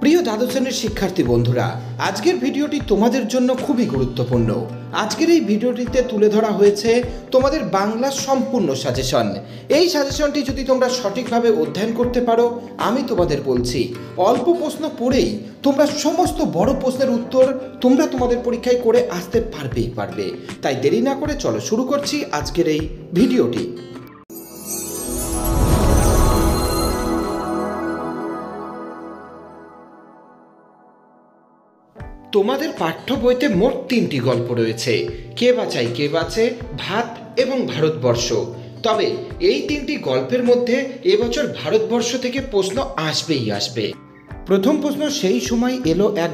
প্রিয় দ্বাদশ শ্রেণীর শিক্ষার্থী বন্ধুরা, আজকের ভিডিওটি তোমাদের জন্য খুবই গুরুত্বপূর্ণ। আজকের এই ভিডিওটিতে তুলে ধরা হয়েছে তোমাদের বাংলা সম্পূর্ণ সাজেশন। এই সাজেশনটি যদি তোমরা সঠিকভাবে অধ্যয়ন করতে পারো, আমি তোমাদের বলছি অল্প প্রশ্ন পড়েই তোমরা সমস্ত বড় প্রশ্নের উত্তর তোমরা তোমাদের পরীক্ষায় করে আসতে পারবে। তাই দেরি না করে চলো শুরু করছি আজকের এই ভিডিওটি। তোমাদের পাঠ্য বইতে মোট 3টি গল্প রয়েছে, কে বাঁচায় কে বাঁচে, ভাত এবং ভারতবর্ষ। তবে এই 3টি গল্পের মধ্যে এবছর ভারতবর্ষ থেকে প্রশ্ন আসবে। প্রথম প্রশ্ন, সেই সময় এলো এক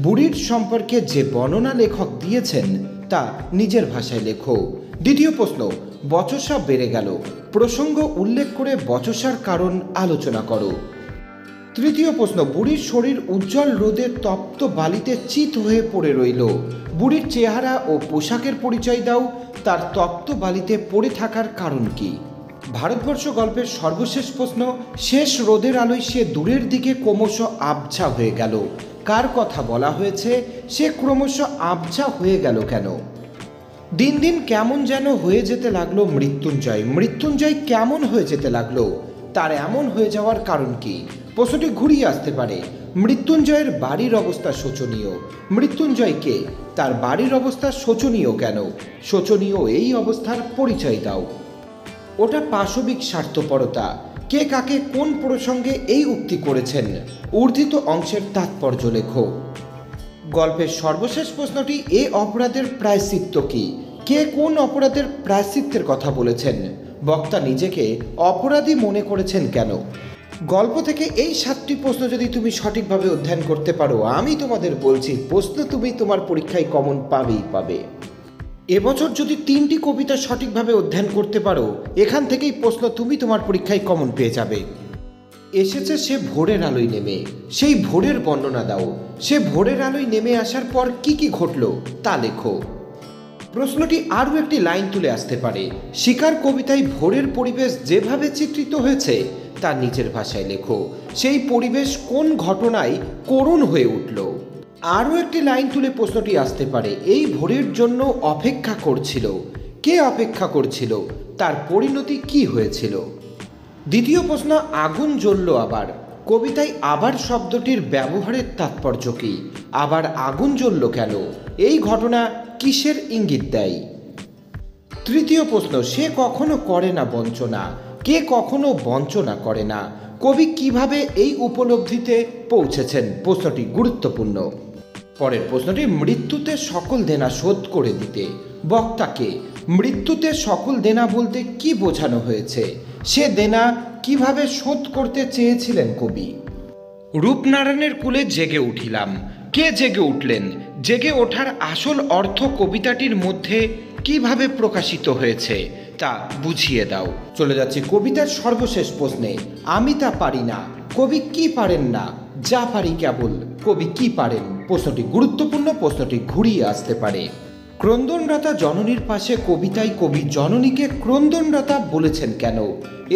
বুড়ির সম্পর্কে যে বর্ণনা লেখক দিয়েছেন তা নিজের ভাষায় লেখো। দ্বিতীয় প্রশ্ন, বচসা বেড়ে গেল, প্রসঙ্গ উল্লেখ করে বচসার কারণ আলোচনা করো। তৃতীয় প্রশ্ন, বুড়ির শরীর উজ্জ্বল রোদে তপ্ত বালিতে চিত হয়ে পড়ে রইল, বুড়ির চেহারা ও পোশাকের পরিচয় দাও, তার তপ্ত বালিতে পড়ে থাকার কারণ কি? ভারতবর্ষ গল্পের সর্বশেষ প্রশ্ন, শেষ রোদের আলোয় সে দূরের দিকে ক্রমশ আবছা হয়ে গেল, কার কথা বলা হয়েছে? সে ক্রমশ আবছা হয়ে গেল কেন? দিন দিন কেমন যেন হয়ে যেতে লাগলো মৃত্যুঞ্জয় কেমন হয়ে যেতে লাগলো, তার এমন হয়ে যাওয়ার কারণ কি? প্রশ্নটি ঘুরিয়ে আসতে পারে, মৃত্যুঞ্জয়ের বাড়ির অবস্থা শোচনীয়, মৃত্যুঞ্জয়কে তার বাড়ির অবস্থা শোচনীয় কেন? শোচনীয় এই অবস্থার পরিচয় দাও। ওটা পাশবিক স্বার্থপরতা, কে কাকে কোন প্রসঙ্গে এই উক্তি করেছেন? ঊর্ধ্বিত অংশের তাৎপর্য লেখো। গল্পের সর্বশেষ প্রশ্নটি, এ অপরাধের প্রায়শ্চিত্ত কি? কে কোন অপরাধের প্রায়শ্চিত্তের কথা বলেছেন? বক্তা নিজেকে অপরাধী মনে করেছেন কেন? গল্প থেকে এই 7টি প্রশ্ন যদি তুমি সঠিকভাবে অধ্যয়ন করতে পারো, আমি তোমাদের বলছি প্রশ্ন তুমি তোমার পরীক্ষায় কমন পাবে। এবছর যদি 3টি কবিতা সঠিকভাবে অধ্যয়ন করতে পারো, এখান থেকেই প্রশ্ন তুমি তোমার পরীক্ষায় কমন পেয়ে যাবে। এসেছে সে ভোরের আলোয় নেমে, সেই ভোরের বর্ণনা দাও। সে ভোরের আলোয় নেমে আসার পর কি ঘটলো তা লেখো। প্রশ্নটি আরও একটি লাইন তুলে আসতে পারে, শিকার কবিতায় ভোরের পরিবেশ যেভাবে চিত্রিত হয়েছে তা নিজের ভাষায় লেখো। সেই পরিবেশ কোন ঘটনায় করুণ হয়ে উঠল? আরও একটি লাইন তুলে প্রশ্নটি আসতে পারে, এই ভোরের জন্য অপেক্ষা করছিল, কে অপেক্ষা করছিল, তার পরিণতি কি হয়েছিল? দ্বিতীয় প্রশ্ন, আগুন জ্বলল আবার, কবিতায় আবার শব্দটির ব্যবহারের তাৎপর্য কি? আবার আগুন জ্বলল কেন? এই ঘটনা কিসের ইঙ্গিত দেয়? তৃতীয় প্রশ্ন, সে কখনো করে না বঞ্চনা, কে কখনো বঞ্চনা করে না? কবি কিভাবে এই উপলব্ধিতে পৌঁছেছেন? প্রশ্নটি গুরুত্বপূর্ণ। পরের প্রশ্নটি, মৃত্যুতে সকল দেনা শোধ করে দিতে, বক্তাকে মৃত্যুতে সকল দেনা বলতে কি বোঝানো হয়েছে? সে দেনা কিভাবে শোধ করতে চেয়েছিলেন কবি? রূপনারায়ণের কুলে জেগে উঠিলাম, কে জেগে উঠলেন? জেগে ওঠার আসল অর্থ কবিতাটির মধ্যে কিভাবে প্রকাশিত হয়েছে তা বুঝিয়ে দাও। চলে যাচ্ছি কবিতার সর্বশেষ প্রশ্নে, আমি তা পারি না, কবি কি পারেন না? যা পারি কেবল, কবি কি পারেন? প্রশ্নটি গুরুত্বপূর্ণ, প্রশ্নটি ঘুরিয়ে আসতে পারে। ক্রন্দনরতা জননীর পাশে কবিতায় কবি জননীকে ক্রন্দনরতা বলেছেন কেন?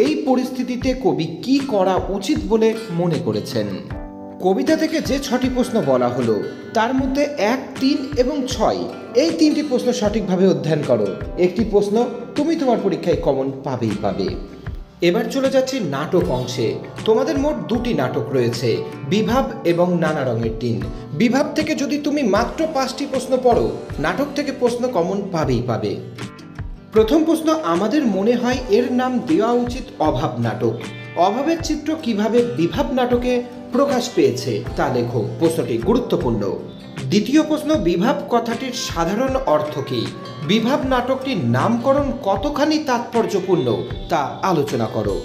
এই পরিস্থিতিতে কবি কি করা উচিত বলে মনে করেছেন? কবিতা থেকে যে 6টি প্রশ্ন বলা হলো তার মধ্যে 1, 3 এবং 6 এই 3টি প্রশ্ন সঠিকভাবে অধ্যয়ন করো, একটি প্রশ্ন তুমি তোমার পরীক্ষায় কমন পাবে। এবার চলে যাচ্ছি নাটক অংশে। তোমাদের মোট 2টি নাটক রয়েছে, বিভাব এবং নানা রঙের দিন। বিভাব থেকে যদি তুমি মাত্র 5টি প্রশ্ন পড়ো, নাটক থেকে প্রশ্ন কমন পাবে। প্রথম প্রশ্ন, আমাদের মনে হয় এর নাম দেওয়া উচিত অভাব নাটক। অভাবের চিত্র কিভাবে বিভাব নাটকে প্রকাশ পেয়েছে তা লেখো। প্রশ্নটি গুরুত্বপূর্ণ। দ্বিতীয় প্রশ্ন, বিভাব কথাটির সাধারণ অর্থ কী? বিভাব নাটকটির নামকরণ কতখানি তাৎপর্যপূর্ণ তা আলোচনা করো।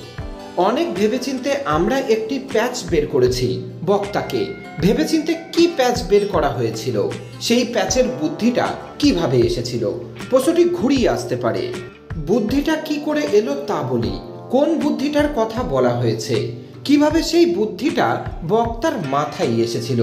অনেক ভেবেচিন্তে আমরা একটি প্যাচ বের করেছি, বক্তাকে ভেবেচিন্তে কি প্যাচ বের করা হয়েছিল? সেই প্যাচের বুদ্ধিটা কিভাবে এসেছিল? প্রশ্নটি ঘুরিয়ে আসতে পারে, বুদ্ধিটা কি করে এলো তা বলি। কোন বুদ্ধিটার কথা বলা হয়েছে? কিভাবে সেই বুদ্ধিটা বক্তার মাথায় এসেছিল?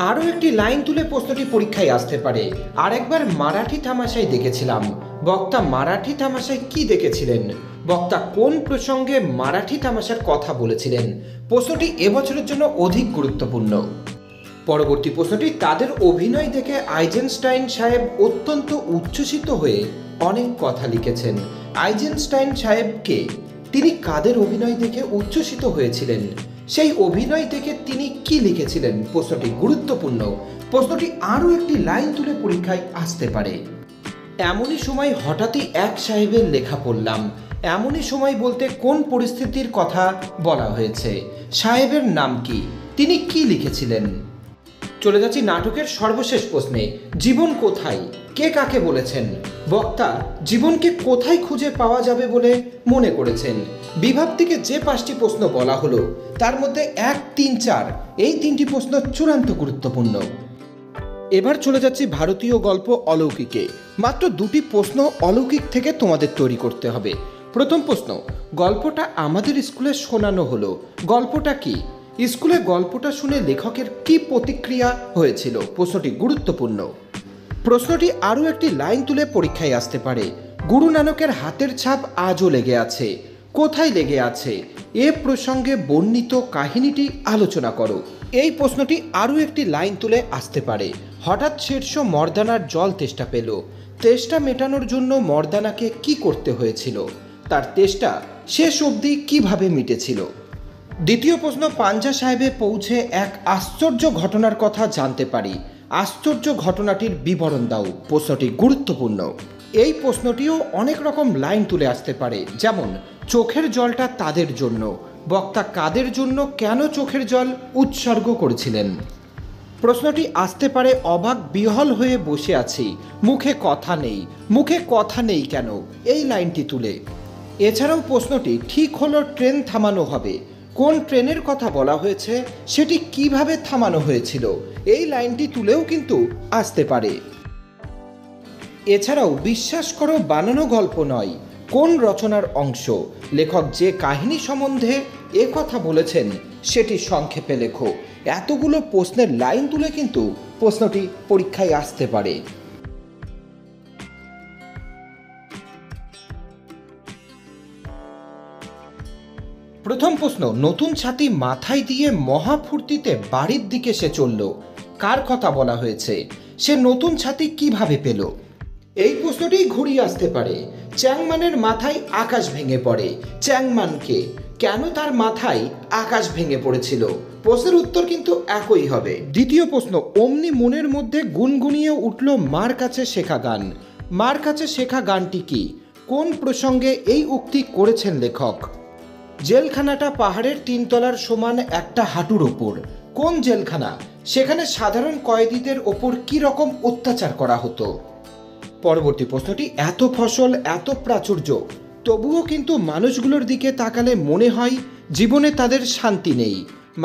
আরও একটি লাইন তুলে প্রশ্নটি পরীক্ষায় আসতে পারে। আরেকবার মারাঠি তামাশায় দেখেছিলাম। বক্তা মারাঠি তামাশায় কি দেখেছিলেন? বক্তা কোন প্রসঙ্গে মারাঠি তামাশার কথা বলেছিলেন? প্রশ্নটি এবছরের জন্য অধিক গুরুত্বপূর্ণ। পরবর্তী প্রশ্নটি, তাদের অভিনয় দেখে আইজেনস্টাইন সাহেব অত্যন্ত উচ্ছ্বসিত হয়ে অনেক কথা লিখেছেন। আইজেনস্টাইন সাহেবকে তিনি কাদের অভিনয় দেখে উচ্ছ্বসিত হয়েছিলেন? সেই অভিনয় দেখে তিনি কি লিখেছিলেন? প্রশ্নটি গুরুত্বপূর্ণ। প্রশ্নটি আরও একটি লাইন তুলে পরীক্ষায় আসতে পারে। এমনই সময় হঠাৎই এক সাহেবের লেখা পড়লাম। এমনই সময় বলতে কোন পরিস্থিতির কথা বলা হয়েছে? সাহেবের নাম কি? তিনি কি লিখেছিলেন? চলে যাচ্ছি নাটকের সর্বশেষ প্রশ্নে। জীবন কোথায়? কে কাকে বলেছেন? বক্তা জীবনকে কোথায় খুঁজে পাওয়া যাবে বলে মনে করেছেন? বিভাগ থেকে যে 5টি প্রশ্ন বলা হলো তার মধ্যে 1, 3, 4 এই 3টি প্রশ্ন চূড়ান্ত গুরুত্বপূর্ণ। এবার চলে যাচ্ছি ভারতীয় গল্প অলৌকিকে। মাত্র 2টি প্রশ্ন অলৌকিক থেকে তোমাদের তৈরি করতে হবে। প্রথম প্রশ্ন, গল্পটা আমাদের স্কুলে শোনানো হলো, গল্পটা কি? স্কুলে গল্পটা শুনে লেখকের কি প্রতিক্রিয়া হয়েছিল? প্রশ্নটি গুরুত্বপূর্ণ। প্রশ্নটি আরও একটি লাইন তুলে পরীক্ষায় আসতে পারে। গুরু নানকের হাতের ছাপ আজও লেগে আছে। কোথায় লেগে আছে? এ প্রসঙ্গে বর্ণিত কাহিনীটি আলোচনা করো। এই প্রশ্নটি আরও একটি লাইন তুলে আসতে পারে। হঠাৎ শীর্ষ মর্দানার জল তেষ্টা পেল। তেষ্টা মেটানোর জন্য মর্দানাকে কি করতে হয়েছিল? তার তেষ্টা শেষ অবধি কিভাবে মিটেছিল? দ্বিতীয় প্রশ্ন, পাঞ্জা সাহেবে পৌঁছে এক আশ্চর্য ঘটনার কথা জানতে পারি। আশ্চর্য ঘটনাটির বিবরণ দাও। প্রশ্নটি গুরুত্বপূর্ণ। এই প্রশ্নটিও অনেক রকম লাইন তুলে আসতে পারে, যেমন চোখের জলটা তাদের জন্য। বক্তা কাদের জন্য, কেন চোখের জল উৎসর্গ করেছিলেন? প্রশ্নটি আসতে পারে অবাক বিহল হয়ে বসে আছি, মুখে কথা নেই। মুখে কথা নেই কেন? এই লাইনটি তুলে। এছাড়াও প্রশ্নটি ঠিক হলো ট্রেন থামানো হবে। কোন ট্রেনের কথা বলা হয়েছে, সেটি কিভাবে থামানো হয়েছিল? এই লাইনটি তুলেও কিন্তু আসতে পারে। এছাড়াও বিশ্বাস করো বানানো গল্প নয়, কোন রচনার অংশ? লেখক যে কাহিনী সম্বন্ধে এ কথা বলেছেন সেটি সংক্ষেপে লেখো। এতগুলো প্রশ্নের লাইন তুলে কিন্তু প্রশ্নটি পরীক্ষায় আসতে পারে। প্রথম প্রশ্ন, নতুন ছাতি মাথায় দিয়ে মহাফুর্তিতে বাড়ির দিকে সে চলল। কার কথা বলা হয়েছে? সে নতুন ছাতি কিভাবে পেল? এই প্রশ্নটি ঘুরিয়ে আসতে পারে। চ্যাংম্যানের মাথায় আকাশ ভেঙে পড়ে। চ্যাংম্যানকে? কেন তার মাথায় আকাশ ভেঙে পড়েছিল? প্রশ্নের উত্তর কিন্তু একই হবে। দ্বিতীয় প্রশ্ন, অমনি মনের মধ্যে গুনগুনিয়ে উঠল মার কাছে শেখা গান। মার কাছে শেখা গানটি কি? কোন প্রসঙ্গে এই উক্তি করেছেন লেখক? জেলখানাটা পাহাড়ের 3 তলার সমান একটা হাঁটুর ওপর। কোন জেলখানা? সেখানে সাধারণ কয়েদিদের ওপর কি রকম অত্যাচার করা হতো? পরবর্তী প্রশ্নটি, এত ফসল, এত প্রাচুর্য, তবুও কিন্তু মানুষগুলোর দিকে তাকালে মনে হয় জীবনে তাদের শান্তি নেই।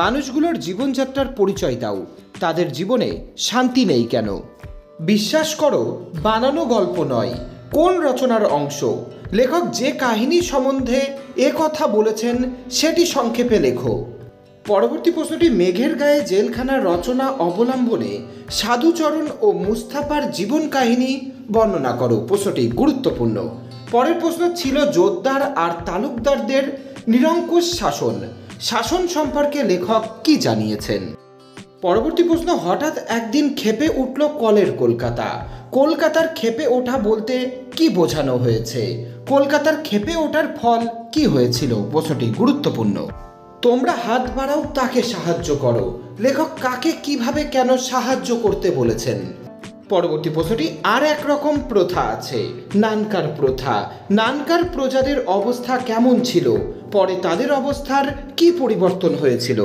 মানুষগুলোর জীবনযাত্রার পরিচয় দাও। তাদের জীবনে শান্তি নেই কেন? বিশ্বাস করো বানানো গল্প নয়, কোন রচনার অংশ? লেখক যে কাহিনী সম্বন্ধে এ কথা বলেছেন সেটি সংক্ষেপে লেখো। পরবর্তী প্রশ্নটি, মেঘের গায়ে জেলখানার রচনা অবলম্বনে সাধুচরণ ও মুস্তাফার জীবন কাহিনী বর্ণনা করো। প্রশ্নটি গুরুত্বপূর্ণ। পরের প্রশ্ন ছিল জোরদার আর তালুকদারদের নিরঙ্কুশ শাসন। শাসন সম্পর্কে লেখক কি জানিয়েছেন? পরবর্তী প্রশ্ন, হঠাৎ একদিন ক্ষেপে উঠল কলের কলকাতা। কলকাতার ক্ষেপে ওঠা বলতে কি বোঝানো হয়েছে? কলকাতার ক্ষেপে ওঠার ফল কি হয়েছিল? প্রশ্নটি গুরুত্বপূর্ণ। তোমরা হাত বাড়াও, তাকে সাহায্য করো। লেখক কাকে, কিভাবে, কেন সাহায্য করতে বলেছেন? পরবর্তী প্রশ্নটি, আর এক রকম প্রথা আছে, নানকার প্রথা। নানকার প্রজাদের অবস্থা কেমন ছিল? পরে তাদের অবস্থার কি পরিবর্তন হয়েছিল?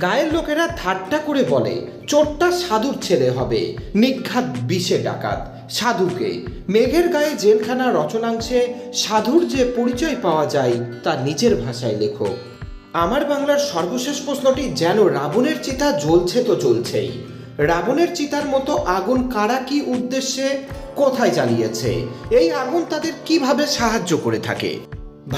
গায়ের লোকেরা ঠাট্টা করে বলে চোরটা সাধুর ছেলে হবে, নিঘাত বিষে ডাকাত। সাধুকে? মেঘের গায়ে জেলখানা রচনাংশে সাধুর যে পরিচয় পাওয়া যায় তা নিজের ভাষায় লেখো। আমার বাংলার সর্বশেষ প্রশ্নটি, যেন রাবণের চিতা জ্বলছে তো চলছেই। রাবণের চিতার মতো আগুন কারা, কি উদ্দেশ্যে, কোথায় জ্বালিয়েছে? এই আগুন তাদের কিভাবে সাহায্য করে থাকে?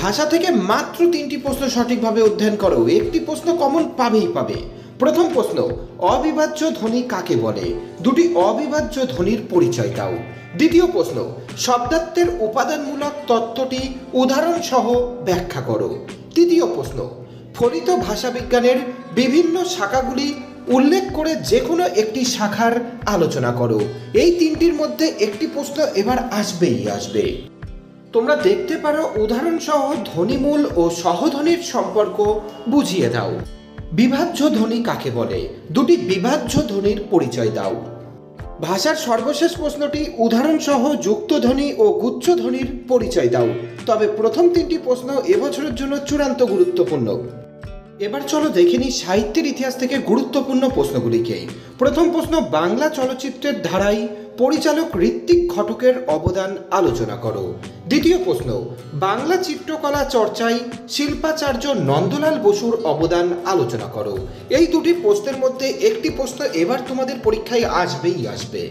ভাষা থেকে মাত্র 3টি প্রশ্ন সঠিকভাবে অধ্যয়ন করো। একটি প্রশ্ন কমন পাবেই পাবে। প্রথম প্রশ্ন, অবিভাজ্য ধ্বনি কাকে বলে? দুটি অবিভাজ্য ধ্বনির পরিচয় দাও। দ্বিতীয় প্রশ্ন, শব্দার্থের উপাদানমূলক তত্ত্বটি উদাহরণ সহ ব্যাখ্যা করো। তৃতীয় প্রশ্ন, ফলিত ভাষাবিজ্ঞানের বিভিন্ন শাখাগুলি উল্লেখ করে যে কোনো একটি শাখার আলোচনা করো। এই তিনটির মধ্যে একটি প্রশ্ন এবার আসবেই আসবে। তোমরা দেখতে পারো উদাহরণ সহ ধ্বনিমূল ও সহধ্বনির সম্পর্ক বুঝিয়ে দাও। বিভাজ্য ধ্বনি কাকে বলে? দুটি বিভাজ্য ধ্বনির পরিচয় দাও। ভাষার সর্বশেষ প্রশ্নটি উদাহরণ সহ যুক্তধ্বনি ও গুচ্ছধ্বনির পরিচয় দাও। তবে প্রথম তিনটি প্রশ্ন এবছরের জন্য চূড়ান্ত গুরুত্বপূর্ণ। এবার চলো দেখে নিই সাহিত্যের ইতিহাস থেকে গুরুত্বপূর্ণ প্রশ্নগুলিকে। প্রথম প্রশ্ন, বাংলা চলচ্চিত্রের ধারায় পরিচালক ঋত্বিক ঘটকের অবদান আলোচনা করো। দ্বিতীয় প্রশ্ন, বাংলা চিত্রকলা চর্চায় শিল্পাচার্য নন্দলাল বসুর অবদান আলোচনা করো। এই দুটি প্রশ্নের মধ্যে একটি প্রশ্ন এবার তোমাদের পরীক্ষায় আসবেই আসবে।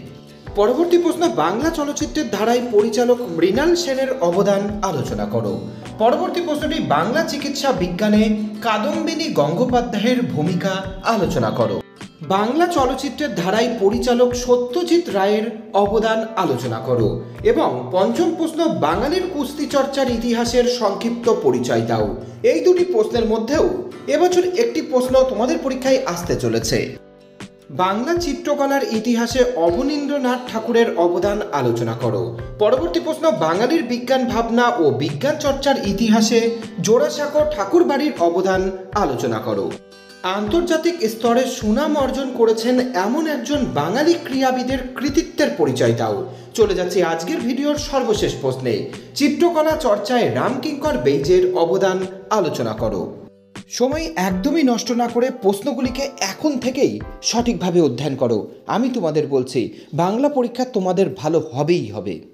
পরবর্তী প্রশ্ন, বাংলা চলচ্চিত্রের ধারায় পরিচালক মৃণাল সেনের অবদান আলোচনা করো। পরবর্তী প্রশ্নটি, বাংলা চিকিৎসা বিজ্ঞানে কাদম্বিনী গঙ্গোপাধ্যায়ের ভূমিকা আলোচনা করো। বাংলা চলচ্চিত্রের ধারায় পরিচালক সত্যজিৎ রায়ের অবদান আলোচনা করো। এবং পঞ্চম প্রশ্ন, বাঙালির কুস্তি চর্চার ইতিহাসের সংক্ষিপ্ত পরিচয় দাও। এই দুটি প্রশ্নের মধ্যেও এবছর একটি প্রশ্ন তোমাদের পরীক্ষায় আসতে চলেছে। বাংলা চিত্রকলার ইতিহাসে অবনীন্দ্রনাথ ঠাকুরের অবদান আলোচনা করো। পরবর্তী প্রশ্ন, বাঙালির বিজ্ঞান ভাবনা ও বিজ্ঞান চর্চার ইতিহাসে জোড়াসাঁকো ঠাকুরবাড়ির অবদান আলোচনা করো। আন্তর্জাতিক স্তরে সুনাম অর্জন করেছেন এমন একজন বাঙালি ক্রীড়াবিদের কৃতিত্বের পরিচয় দাও। চলে যাচ্ছে আজকের ভিডিওর সর্বশেষ প্রশ্নে, চিত্রকলা চর্চায় রামকিঙ্কর বেইজের অবদান আলোচনা করো। সময় একদমই নষ্ট না করে প্রশ্নগুলিকে এখন থেকেই সঠিকভাবে অধ্যয়ন করো। আমি তোমাদের বলছি, বাংলা পরীক্ষা তোমাদের ভালো হবেই হবে।